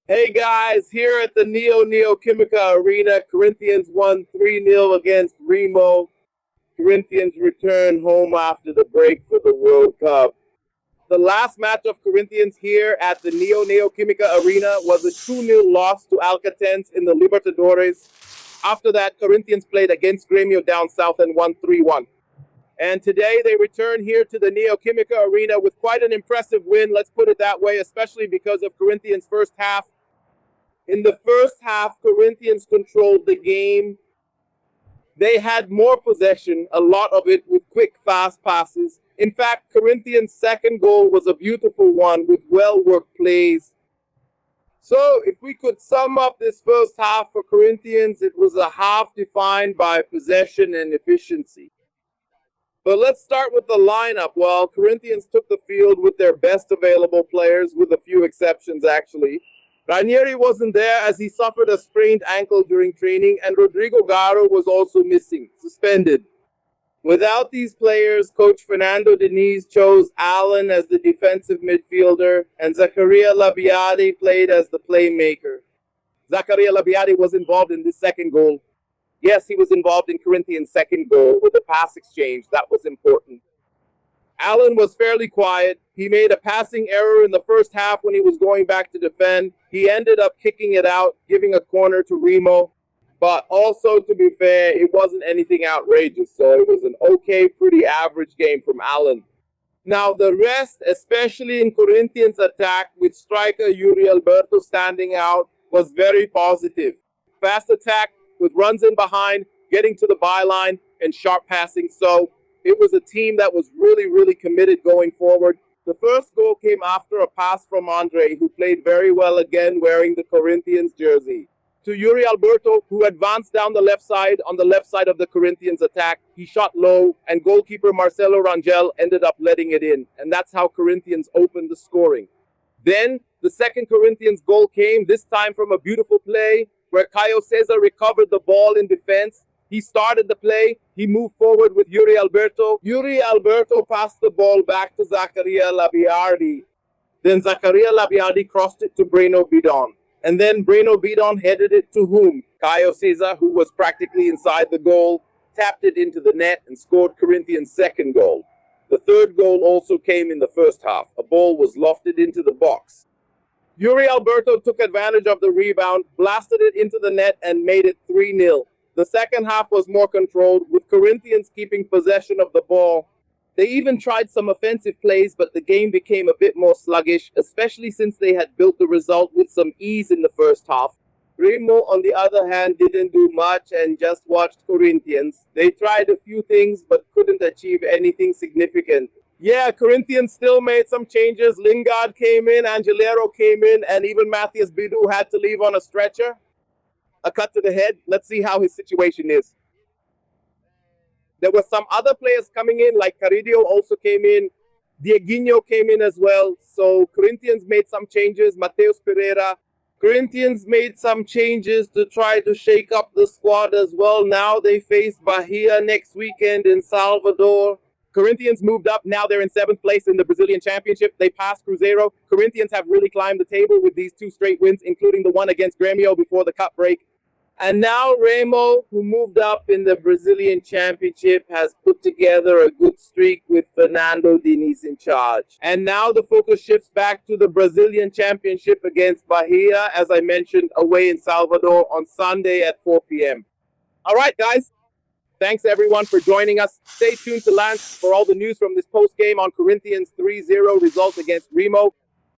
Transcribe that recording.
Hey guys, here at the Neoquímica Arena, Corinthians won 3-0 against Remo. Corinthians return home after the break for the World Cup. The last match of Corinthians here at the Neoquímica Arena was a 2-0 loss to Alcatense in the Libertadores. After that, Corinthians played against Grêmio down south and won 3-1. And today they return here to the Neoquímica Arena with quite an impressive win, let's put it that way, especially because of Corinthians' first half. In the first half, Corinthians controlled the game. They had more possession, a lot of it with quick, fast passes. In fact, Corinthians' second goal was a beautiful one with well-worked plays. So, if we could sum up this first half for Corinthians, it was a half defined by possession and efficiency. But let's start with the lineup. Well, Corinthians took the field with their best available players, with a few exceptions actually. Ranieri wasn't there as he suffered a sprained ankle during training, and Rodrigo Garo was also missing, suspended. Without these players, Coach Fernando Diniz chose Allen as the defensive midfielder, and Zaccaria Labiati played as the playmaker. Zaccaria Labiati was involved in this second goal. Yes, he was involved in Corinthians' second goal with the pass exchange. That was important. Allen was fairly quiet. He made a passing error in the first half when he was going back to defend. He ended up kicking it out, giving a corner to Remo. But also, to be fair, it wasn't anything outrageous. So it was an okay, pretty average game from Allen. Now, the rest, especially in Corinthians' attack, with striker Yuri Alberto standing out, was very positive. Fast attack with runs in behind, getting to the byline, and sharp passing. So it was a team that was really committed going forward. The first goal came after a pass from Andre, who played very well again wearing the Corinthians jersey, to Yuri Alberto, who advanced down the left side on the left side of the Corinthians attack. He shot low, and goalkeeper Marcelo Rangel ended up letting it in. And that's how Corinthians opened the scoring. Then the second Corinthians goal came, this time from a beautiful play where Caio Cesar recovered the ball in defense. He started the play. He moved forward with Yuri Alberto. Yuri Alberto passed the ball back to Zaccaria Labiardi. Then Zaccaria Labiardi crossed it to Breno Bidon. And then Breno Bidon headed it to whom? Caio Cesar, who was practically inside the goal, tapped it into the net and scored Corinthians' second goal. The third goal also came in the first half. A ball was lofted into the box. Yuri Alberto took advantage of the rebound, blasted it into the net, and made it 3-0. The second half was more controlled, with Corinthians keeping possession of the ball. They even tried some offensive plays, but the game became a bit more sluggish, especially since they had built the result with some ease in the first half. Remo, on the other hand, didn't do much and just watched Corinthians. They tried a few things, but couldn't achieve anything significant. Yeah, Corinthians still made some changes. Lingard came in, Angelero came in, and even Matthias Bidu had to leave on a stretcher. A cut to the head. Let's see how his situation is. There were some other players coming in, like Caridio also came in. Dieguinho came in as well. So Corinthians made some changes. Mateus Pereira. Corinthians made some changes to try to shake up the squad as well. Now they face Bahia next weekend in Salvador. Corinthians moved up. Now they're in 7th place in the Brazilian Championship. They passed Cruzeiro. Corinthians have really climbed the table with these 2 straight wins, including the one against Grêmio before the cup break. And now Remo, who moved up in the Brazilian Championship, has put together a good streak with Fernando Diniz in charge. And now the focus shifts back to the Brazilian Championship against Bahia, as I mentioned, away in Salvador on Sunday at 4 p.m. All right, guys. Thanks, everyone, for joining us. Stay tuned to Lance for all the news from this post-game on Corinthians' 3-0 result against Remo.